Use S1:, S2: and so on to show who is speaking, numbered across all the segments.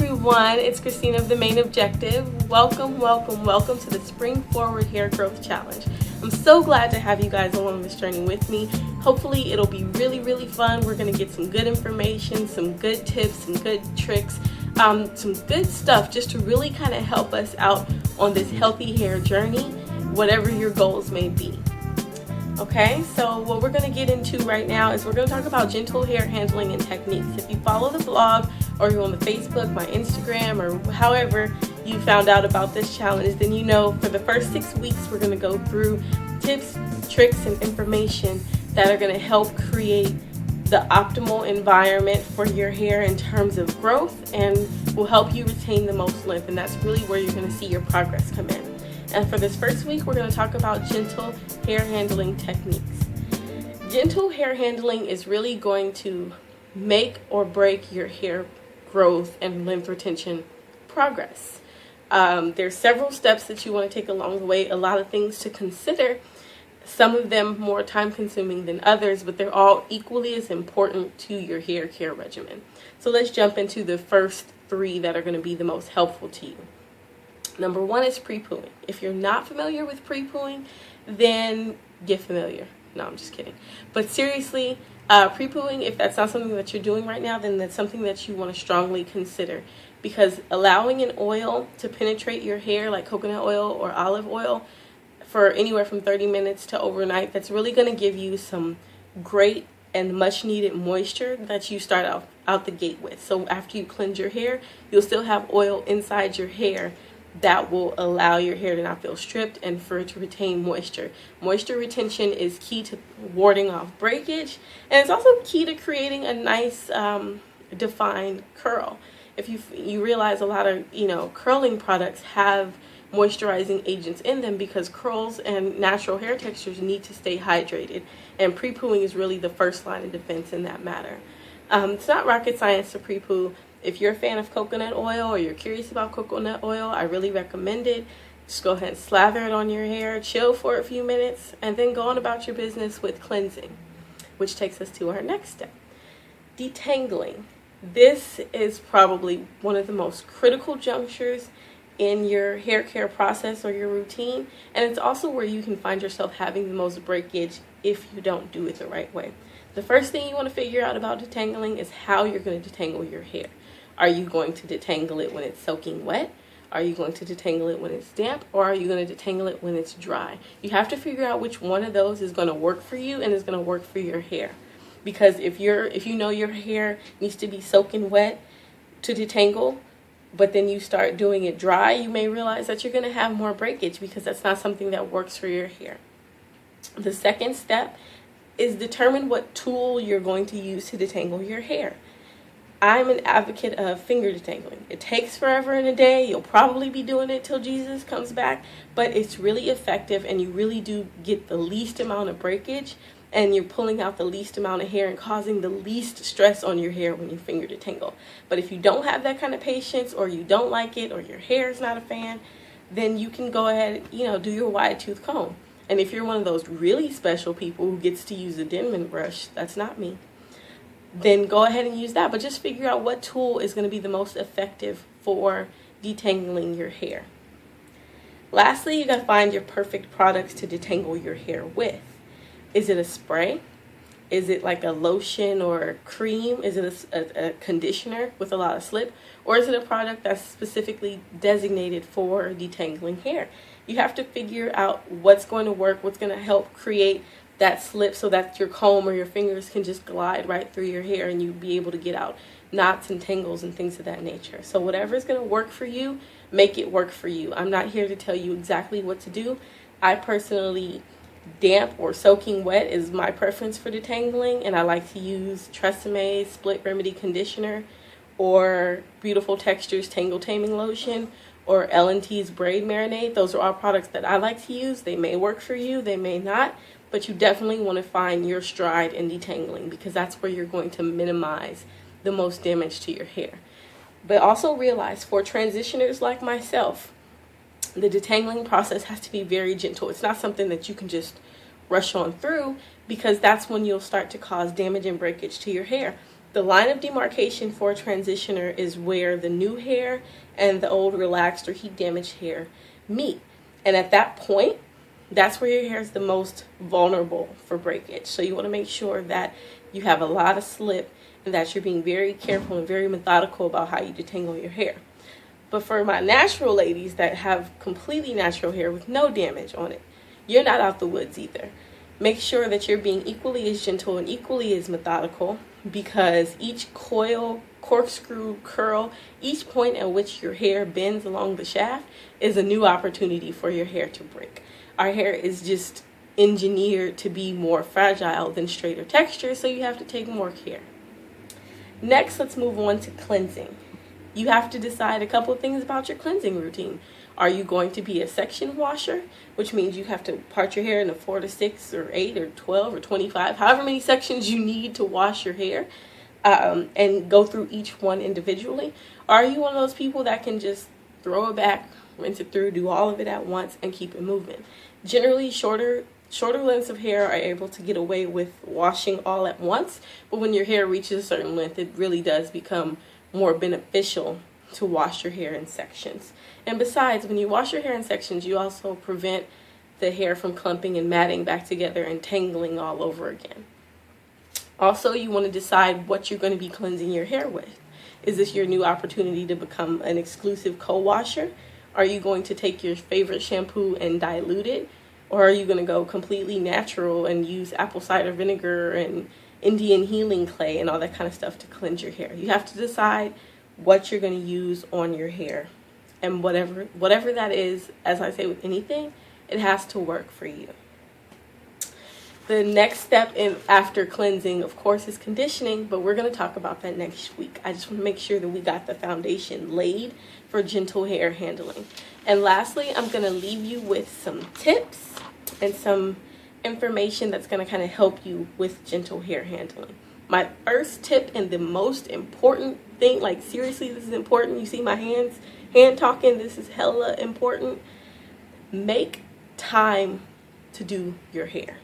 S1: Everyone, it's Christine of The Main Objective. Welcome to the Spring Forward Hair Growth Challenge. I'm so glad to have you guys along this journey with me. Hopefully it'll be really fun. We're going to get some good information, some good tips, some good tricks, some good stuff just to really kind of help us out on this healthy hair journey, whatever your goals may be. Okay, so what we're going to get into right now is we're going to talk about gentle hair handling and techniques. If you follow the blog or you're on the Facebook, my Instagram, or however you found out about this challenge, then you know for the first 6 weeks we're going to go through tips, tricks, and information that are going to help create the optimal environment for your hair in terms of growth and will help you retain the most length, and that's really where you're going to see your progress come in. And for this first week, we're going to talk about gentle hair handling techniques. Gentle hair handling is really going to make or break your hair growth and length retention progress. There's several steps that you want to take along the way, a lot of things to consider, some of them more time consuming than others, but they're all equally as important to your hair care regimen. So let's jump into the first 3 that are going to be the most helpful to you. Number 1 is pre-pooing. If you're not familiar with pre-pooing, then get familiar. No, I'm just kidding. But seriously, pre-pooing, if that's not something that you're doing right now, then that's something that you want to strongly consider, because allowing an oil to penetrate your hair, like coconut oil or olive oil, for anywhere from 30 minutes to overnight, that's really going to give you some great and much needed moisture that you start out the gate with. So after you cleanse your hair, you'll still have oil inside your hair that will allow your hair to not feel stripped and for it to retain moisture. Moisture retention is key to warding off breakage, and it's also key to creating a nice defined curl. If you realize a lot of curling products have moisturizing agents in them because curls and natural hair textures need to stay hydrated, and pre-pooing is really the first line of defense in that matter. It's not rocket science to pre-poo. If you're a fan of coconut oil or you're curious about coconut oil, I really recommend it. Just go ahead and slather it on your hair, chill for a few minutes, and then go on about your business with cleansing, which takes us to our next step, detangling. This is probably one of the most critical junctures in your hair care process or your routine, and it's also where you can find yourself having the most breakage if you don't do it the right way. The first thing you want to figure out about detangling is how you're going to detangle your hair. Are you going to detangle it when it's soaking wet? Are you going to detangle it when it's damp? Or are you going to detangle it when it's dry? You have to figure out which one of those is going to work for you and is going to work for your hair. Because if you know your hair needs to be soaking wet to detangle, but then you start doing it dry, you may realize that you're going to have more breakage because that's not something that works for your hair. The second step is determine what tool you're going to use to detangle your hair. I'm an advocate of finger detangling. It takes forever in a day. You'll probably be doing it till Jesus comes back, but it's really effective and you really do get the least amount of breakage, and you're pulling out the least amount of hair and causing the least stress on your hair when you finger detangle. But if you don't have that kind of patience, or you don't like it, or your hair is not a fan, then you can go ahead, do your wide tooth comb. And if you're one of those really special people who gets to use a Denman brush, that's not me, then go ahead and use that. But just figure out what tool is going to be the most effective for detangling your hair. Lastly, you got to find your perfect products to detangle your hair with. Is it a spray? Is it like a lotion or a cream? Is it a conditioner with a lot of slip? Or is it a product that's specifically designated for detangling hair? You have to figure out what's going to work, what's going to help create that slip so that your comb or your fingers can just glide right through your hair and you'll be able to get out knots and tangles and things of that nature. So whatever is going to work for you, make it work for you. I'm not here to tell you exactly what to do. I personally, damp or soaking wet is my preference for detangling, and I like to use Tresemme Split Remedy Conditioner or Beautiful Textures Tangle Taming Lotion or Elentee's Braid Marinade. Those are all products that I like to use. They may work for you, they may not, but you definitely want to find your stride in detangling because that's where you're going to minimize the most damage to your hair. But also realize, for transitioners like myself, the detangling process has to be very gentle. It's not something that you can just rush on through, because that's when you'll start to cause damage and breakage to your hair. The line of demarcation for a transitioner is where the new hair and the old relaxed or heat damaged hair meet. And at that point, that's where your hair is the most vulnerable for breakage. So you want to make sure that you have a lot of slip and that you're being very careful and very methodical about how you detangle your hair. But for my natural ladies that have completely natural hair with no damage on it, you're not out the woods either. Make sure that you're being equally as gentle and equally as methodical, because each coil, corkscrew, curl, each point at which your hair bends along the shaft is a new opportunity for your hair to break. Our hair is just engineered to be more fragile than straighter texture, so you have to take more care. Next, let's move on to cleansing. You have to decide a couple of things about your cleansing routine. Are you going to be a section washer, which means you have to part your hair into 4 to 6 or 8 or 12 or 25, however many sections you need to wash your hair, and go through each one individually? Or are you one of those people that can just throw it back, rinse it through, do all of it at once, and keep it moving? Generally, shorter lengths of hair are able to get away with washing all at once, but when your hair reaches a certain length, it really does become more beneficial to wash your hair in sections. And besides, when you wash your hair in sections, you also prevent the hair from clumping and matting back together and tangling all over again. Also, you want to decide what you're going to be cleansing your hair with. Is this your new opportunity to become an exclusive co-washer? Are you going to take your favorite shampoo and dilute it? Or are you going to go completely natural and use apple cider vinegar and Indian healing clay and all that kind of stuff to cleanse your hair? You have to decide what you're going to use on your hair. And whatever that is, as I say with anything, it has to work for you. The next step after cleansing, of course, is conditioning, but we're going to talk about that next week. I just want to make sure that we got the foundation laid for gentle hair handling. And lastly, I'm going to leave you with some tips and some information that's going to kind of help you with gentle hair handling. My first tip and the most important thing, like seriously, this is important. You see my hand talking, this is hella important. Make time to do your hair.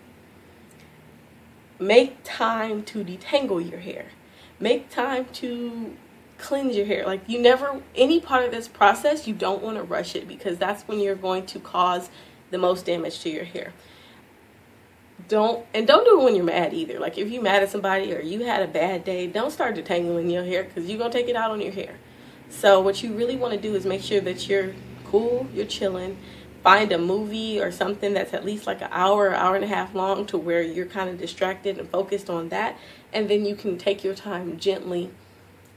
S1: Make time to detangle your hair. Make time to cleanse your hair. Like, any part of this process, you don't want to rush it, because that's when you're going to cause the most damage to your hair. Don't do it when you're mad either. Like, if you're mad at somebody or you had a bad day, don't start detangling your hair, because you're going to take it out on your hair. So what you really want to do is make sure that you're cool, you're chilling. Find a movie or something that's at least like an hour and a half long, to where you're kind of distracted and focused on that. And then you can take your time gently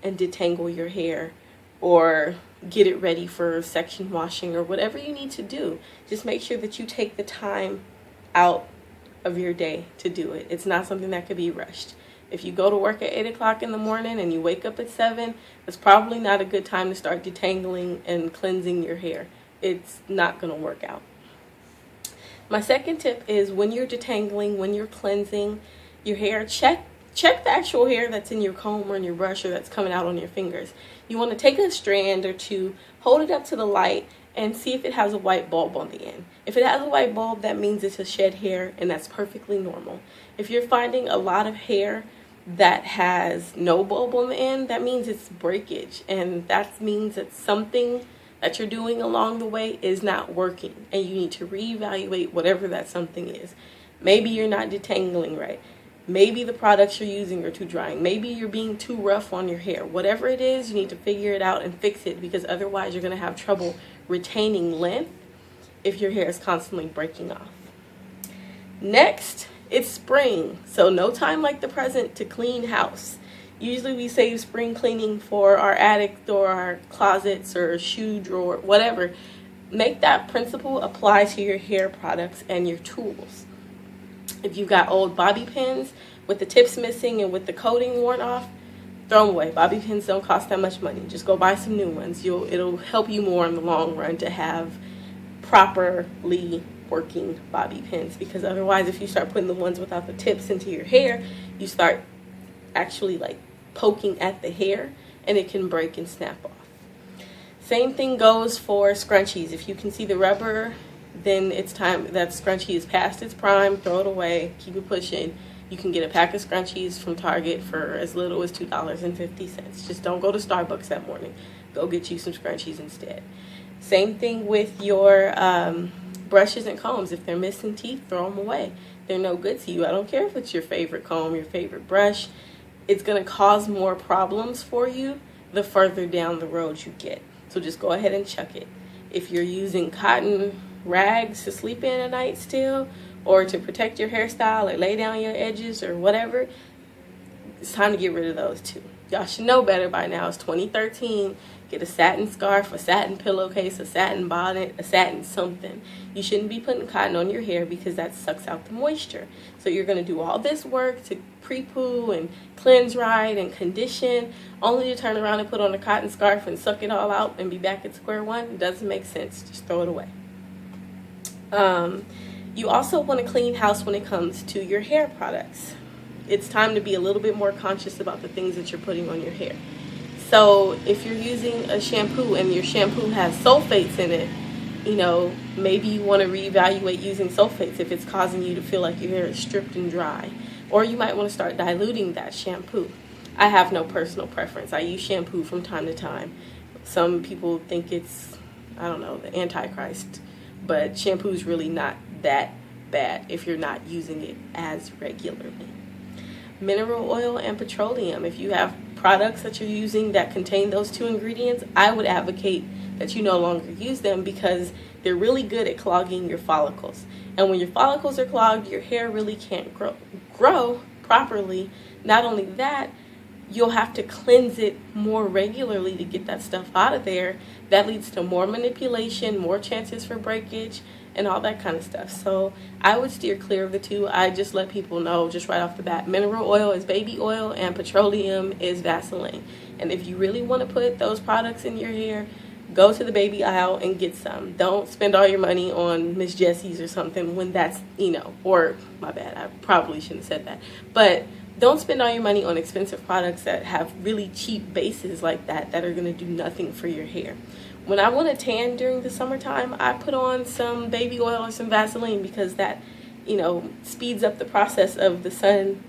S1: and detangle your hair, or get it ready for section washing, or whatever you need to do. Just make sure that you take the time out of your day to do it. It's not something that could be rushed. If you go to work at 8 o'clock in the morning and you wake up at 7, that's probably not a good time to start detangling and cleansing your hair. It's not going to work out. My second tip is, when you're detangling, when you're cleansing your hair, check the actual hair that's in your comb or in your brush, or that's coming out on your fingers. You want to take a strand or two, hold it up to the light, and see if it has a white bulb on the end. If it has a white bulb, that means it's a shed hair, and that's perfectly normal. If you're finding a lot of hair that has no bulb on the end, that means it's breakage, and that means that something that you're doing along the way is not working, and you need to reevaluate whatever that something is. Maybe you're not detangling right. Maybe the products you're using are too drying. Maybe you're being too rough on your hair. Whatever it is, you need to figure it out and fix it, because otherwise you're going to have trouble retaining length if your hair is constantly breaking off. Next, it's spring, so no time like the present to clean house. Usually we save spring cleaning for our attic or our closets or shoe drawer, whatever. Make that principle apply to your hair products and your tools. If you've got old bobby pins with the tips missing and with the coating worn off, throw them away. Bobby pins don't cost that much money. Just go buy some new ones. It'll help you more in the long run to have properly working bobby pins, because otherwise, if you start putting the ones without the tips into your hair, you start actually like poking at the hair, and it can break and snap off. Same thing goes for scrunchies. If you can see the rubber, then it's time that scrunchie is past its prime. Throw it away, keep it pushing. You can get a pack of scrunchies from Target for as little as $2.50. Just don't go to Starbucks that morning. Go get you some scrunchies instead. Same thing with your brushes and combs. If they're missing teeth, throw them away. They're no good to you. I don't care if it's your favorite comb, your favorite brush. It's going to cause more problems for you the further down the road you get. So just go ahead and chuck it. If you're using cotton rags to sleep in at night still, or to protect your hairstyle or lay down your edges or whatever, it's time to get rid of those too. Y'all should know better by now. It's 2013. Get a satin scarf, a satin pillowcase, a satin bonnet, a satin something. You shouldn't be putting cotton on your hair because that sucks out the moisture. So you're going to do all this work to pre-poo and cleanse right and condition, only to turn around and put on a cotton scarf and suck it all out and be back at square one. It doesn't make sense. Just throw it away. You also want to clean house when it comes to your hair products. It's time to be a little bit more conscious about the things that you're putting on your hair. So if you're using a shampoo and your shampoo has sulfates in it, you know, maybe you want to reevaluate using sulfates if it's causing you to feel like your hair is stripped and dry. Or you might want to start diluting that shampoo. I have no personal preference. I use shampoo from time to time. Some people think it's, I don't know, the Antichrist. But shampoo is really not that bad if you're not using it as regularly. Mineral oil and petroleum. If you have products that you're using that contain those two ingredients, I would advocate that you no longer use them because they're really good at clogging your follicles. And when your follicles are clogged, your hair really can't grow properly. Not only that, you'll have to cleanse it more regularly to get that stuff out of there. That leads to more manipulation, more chances for breakage, and all that kind of stuff. So I would steer clear of the two. I just let people know just right off the bat, mineral oil is baby oil and petroleum is Vaseline. And if you really want to put those products in your hair, go to the baby aisle and get some. Don't spend all your money on Miss Jessie's or something when that's, you know, or my bad, I probably shouldn't have said that. But don't spend all your money on expensive products that have really cheap bases like that are going to do nothing for your hair. When I want to tan during the summertime, I put on some baby oil or some Vaseline because that, you know, speeds up the process of the sun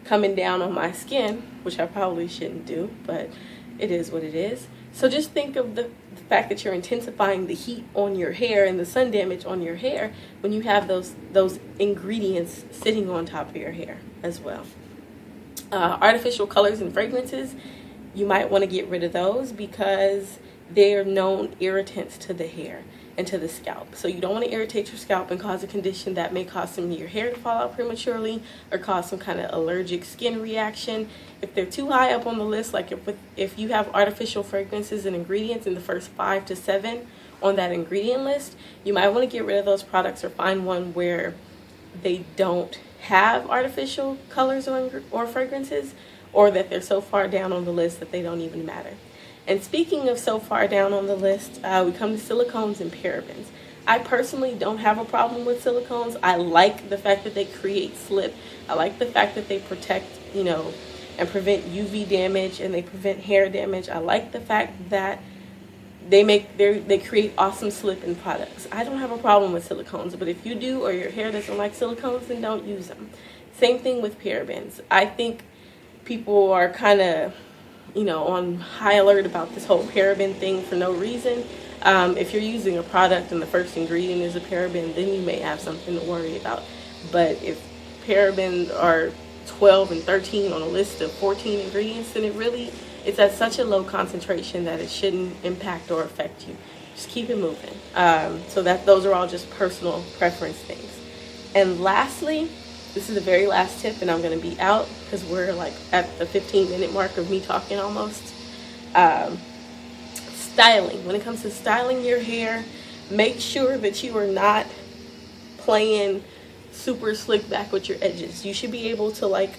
S1: coming down on my skin, which I probably shouldn't do, but it is what it is. So just think of the fact that you're intensifying the heat on your hair and the sun damage on your hair when you have those ingredients sitting on top of your hair as well. Artificial colors and fragrances, you might want to get rid of those because they are known irritants to the hair and to the scalp. So you don't want to irritate your scalp and cause a condition that may cause some of your hair to fall out prematurely or cause some kind of allergic skin reaction. If they're too high up on the list, like if you have artificial fragrances and ingredients in the first 5 to 7 on that ingredient list, you might want to get rid of those products or find one where they don't have artificial colors or fragrances, or that they're so far down on the list that they don't even matter. And speaking of so far down on the list, we come to silicones and parabens. I personally don't have a problem with silicones. I like the fact that they create slip. I like the fact that they protect, you know, and prevent UV damage and they prevent hair damage. I like the fact that they create awesome slip in products. I don't have a problem with silicones, but if you do or your hair doesn't like silicones, then don't use them. Same thing with parabens. I think people are kind of, you know, on high alert about this whole paraben thing for no reason. If you're using a product and the first ingredient is a paraben, then you may have something to worry about. But if parabens are 12 and 13 on a list of 14 ingredients, then it's at such a low concentration that it shouldn't impact or affect you. Just keep it moving. So those are all just personal preference things. And lastly, this is the very last tip, and I'm going to be out because we're like at the 15-minute mark of me talking almost. Styling. When it comes to styling your hair, make sure that you are not playing super slick back with your edges. You should be able to like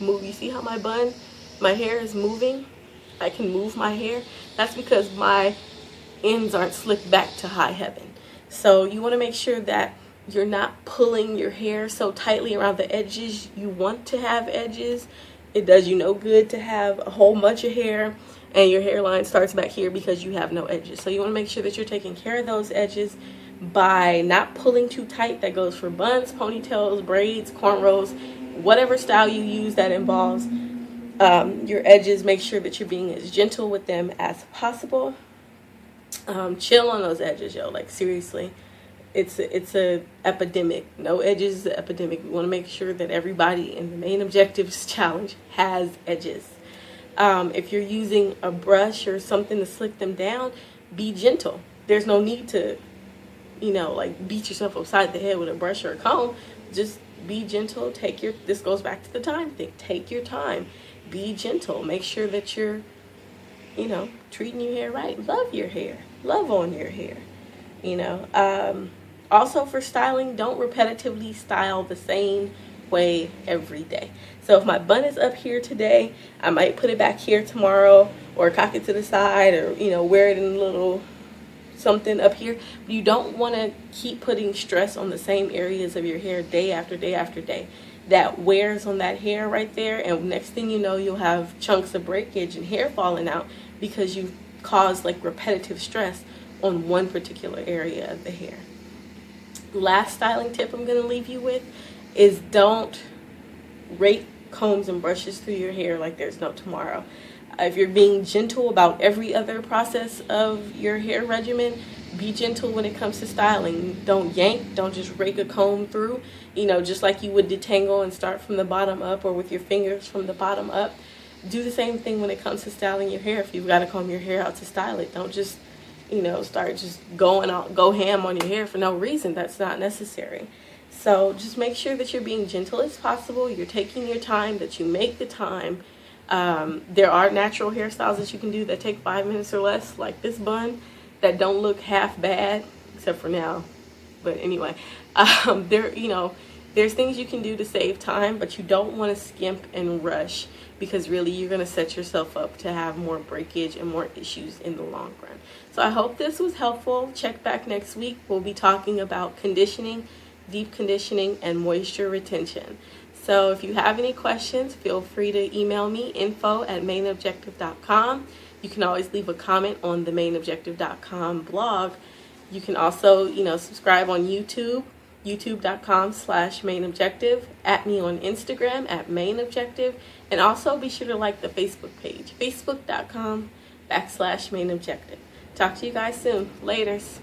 S1: move. You see how my hair is moving? I can move my hair. That's because my ends aren't slicked back to high heaven. So you want to make sure that you're not pulling your hair so tightly around the edges. You want to have edges. It does you no good to have a whole bunch of hair and your hairline starts back here because you have no edges. So you want to make sure that you're taking care of those edges by not pulling too tight. That goes for buns, ponytails, braids, cornrows, whatever style you use that involves your edges, make sure that you're being as gentle with them as possible. Chill on those edges, yo. Like, seriously, it's a epidemic. No edges is an epidemic. We want to make sure that everybody in the Main Objectives Challenge has edges. If you're using a brush or something to slick them down, be gentle. There's no need to, like, beat yourself upside the head with a brush or a comb. Just be gentle. This goes back to the time thing. Take your time. Be gentle. Make sure that you're, treating your hair right. Love your hair. Love on your hair. Also for styling, don't repetitively style the same way every day. So if my bun is up here today, I might put it back here tomorrow, or cock it to the side, or wear it in a little something up here. But you don't want to keep putting stress on the same areas of your hair day after day after day. That wears on that hair right there, and next thing you know, you'll have chunks of breakage and hair falling out because you've caused like repetitive stress on one particular area of the hair. Last styling tip I'm going to leave you with is don't rake combs and brushes through your hair like there's no tomorrow. If you're being gentle about every other process of your hair regimen, be gentle when it comes to styling. Don't yank. Don't just rake a comb through, just like you would detangle and start from the bottom up, or with your fingers from the bottom up. Do the same thing when it comes to styling your hair. If you've got to comb your hair out to style it, don't just start just go ham on your hair for no reason. That's not necessary. So just make sure that you're being gentle as possible. You're taking your time, that you make the time. There are natural hairstyles that you can do that take 5 minutes or less, like this bun, that don't look half bad, except for now. But anyway, there's things you can do to save time, but you don't want to skimp and rush, because really you're going to set yourself up to have more breakage and more issues in the long run. So I hope this was helpful. Check back next week. We'll be talking about conditioning, deep conditioning, and moisture retention. So if you have any questions, feel free to email me, info@mainobjective.com. You can always leave a comment on the mainobjective.com blog. You can also, subscribe on YouTube, youtube.com/mainobjective, at me on Instagram @mainobjective, and also be sure to like the Facebook page, facebook.com/mainobjective. Talk to you guys soon. Laters.